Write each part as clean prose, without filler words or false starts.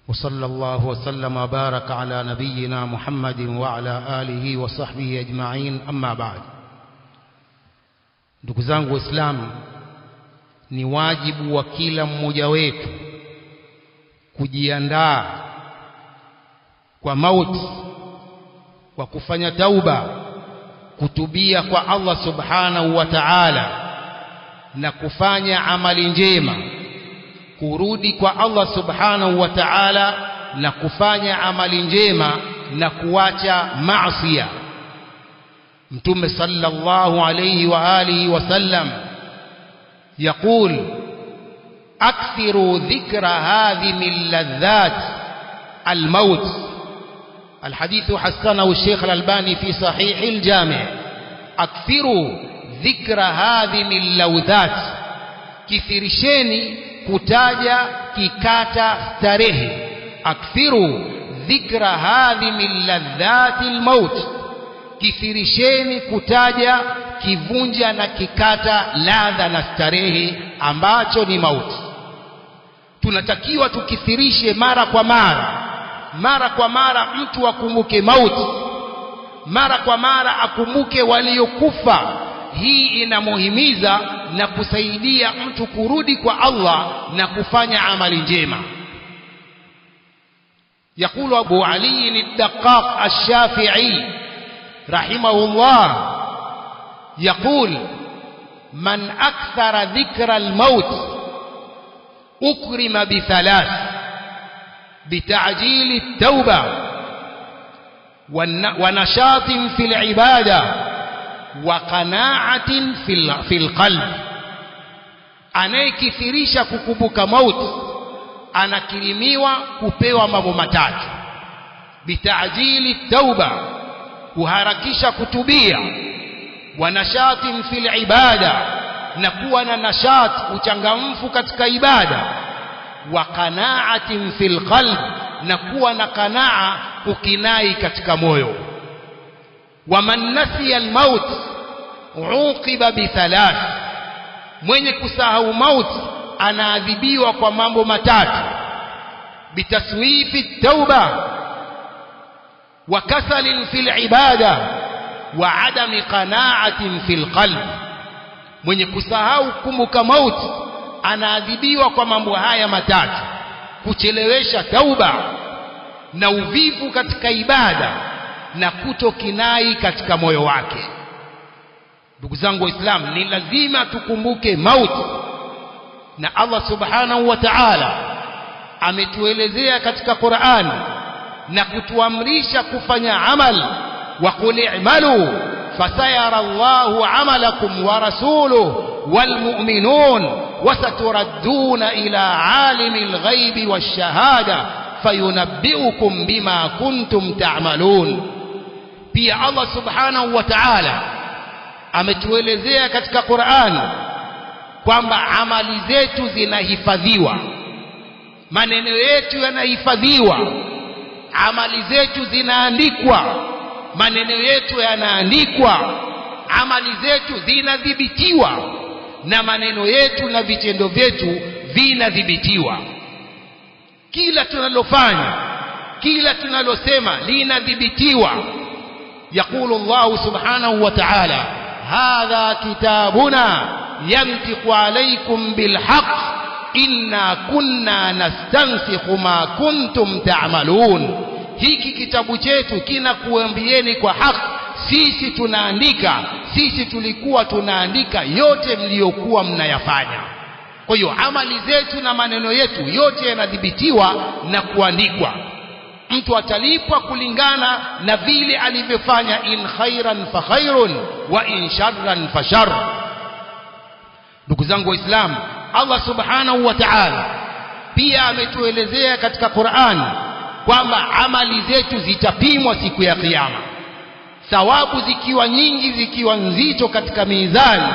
وصلى الله وسلم وبارك على نبينا محمد وعلى آله وصحبه أجمعين أما بعد. ndugu zangu Waislamu, ni wajibu wa kila mmoja wetu kujiandaa kwa mauti, kwa kufanya tauba, kutubia kwa Allah subhanahu wa ta'ala na kufanya amali njema, kurudi kwa Allah subhanahu wa ta'ala na kufanya amali njema na kuacha maasi. Mtume sallallahu alayhi wa alihi wasallam يقول: أكثروا ذكر هذه من لذات الموت. الحديث حسنه الشيخ الألباني في صحيح الجامع. أكثروا ذكر هذه من لذات، كثيرشeni kutaja kikata starehe. Akthiru dhikra hadhi min ladhati almaut, kithirisheni kutaja kivunja na kikata ladha na starehe ambacho ni mauti. Tunatakiwa tukithirishe mara kwa mara mtu akumbuke mauti, mara kwa mara akumbuke waliokufa. Hii inamuhimiza na kusaidia mtu kurudi kwa Allah na kufanya amali njema. يقول أبو علي الدقاق الشافعي رحمه الله، يقول: من أكثر ذكر الموت أكرم بثلاث: بتعجيل التوبة ونشاط في العبادة وقناعة في القلب. anayekithirisha kukumbuka mauti anakirimiwa kupewa mambo matatu: bitajili tauba, kuharakisha kutubia; wa nashatin fil ibada, na kuwa na nashat, uchangamfu katika ibada; wa qanaatin fil qalb, na kuwa na qanaa, ukinai katika moyo. wa man nasiya al maut uqiba bi thalath, mwenye kusahau mauti anaadhibiwa kwa mambo matatu: bitaswifi tauba wa kasalin fil ibada wa adami qanaatin fil qalb. Mwenye kusahau kumbuka mauti anaadhibiwa kwa mambo haya matatu: kuchelewesha tauba na uvivu katika ibada na kutokinai katika moyo wake. Ndugu zangu Waislamu, ni lazima tukumbuke mauti, na Allah subhanahu wa ta'ala ametuelezea katika Qur'an na kutuamrisha kufanya amal. wa qul i'malu fasayara Allahu 'amalakum wa rasuluhu wal mu'minun wasaturadduna ila 'alimil ghaibi wash-shahada fayunabbi'ukum bima kuntum ta'malun. Pia Allah subhanahu wa ta'ala ametuelezea katika Qur'an kwamba amali zetu zinahifadhiwa, maneno yetu yanahifadhiwa, amali zetu zinaandikwa, maneno yetu yanaandikwa, amali zetu zinadhibitiwa, na maneno yetu na vitendo vyetu vinadhibitiwa. Kila tunalofanya, kila tunalosema linadhibitiwa. يقول الله سبحانه وتعالى: هذا كتابنا ينطق عليكم بالحق إنا كنا نستنسخ ما كنتم تعملون. hiki kitabu chetu kinakuambieni kwa haki, sisi tunaandika, sisi tulikuwa tunaandika yote mliokuwa mnayafanya. Kwa hiyo amali zetu na maneno yetu yote yanadhibitiwa na kuandikwa. Mtu atalipwa kulingana na vile alivyofanya, in khairan fa khairun wa in sharran fa shar. Ndugu zangu Waislamu, Allah subhanahu wa ta'ala pia ametuelezea katika Qur'an kwamba amali zetu zitapimwa siku ya Kiyama. Thawabu zikiwa nyingi, zikiwa nzito katika mizani,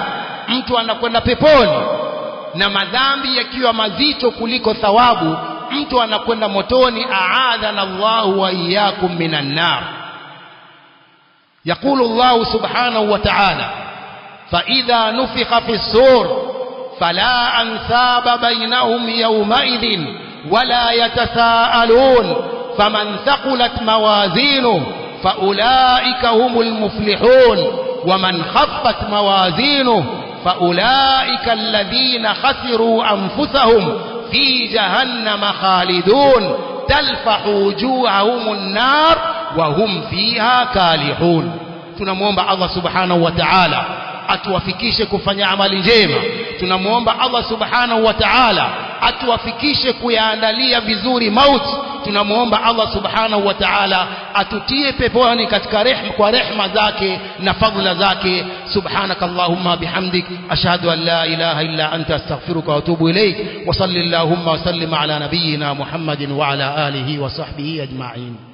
mtu anakwenda peponi, na madhambi yakiwa mazito kuliko thawabu, mtu anakwenda motoni. A'adhana Allahu wa iyyakum minan nar. يقول الله سبحانه وتعالى: فإذا نفخ في الصور فلا أنساب بينهم يومئذ ولا يتساءلون فمن ثقلت موازينه فأولئك هم المفلحون ومن خفت موازينه فأولئك الذين خسروا أنفسهم في جهنم خالدون تلفح وجوههم النار وهم فيها كالحون. tunamuomba Allah subhanahu wa ta'ala atuwafikishe kufanya amali njema. Tunamuomba Allah subhanahu wa ta'ala atuwafikishe kuyaandalia vizuri mauti. Tunamuomba Allah subhanahu wa ta'ala atutie peponi katika kwa rehema zake na fadhila zake. Subhanakallahumma bihamdik ashhadu an la ilaha illa anta astaghfiruka wa atubu ilayk wa sallallahu wa sallim ala nabiyyina Muhammadin wa ala alihi wa sahbihi ajma'in.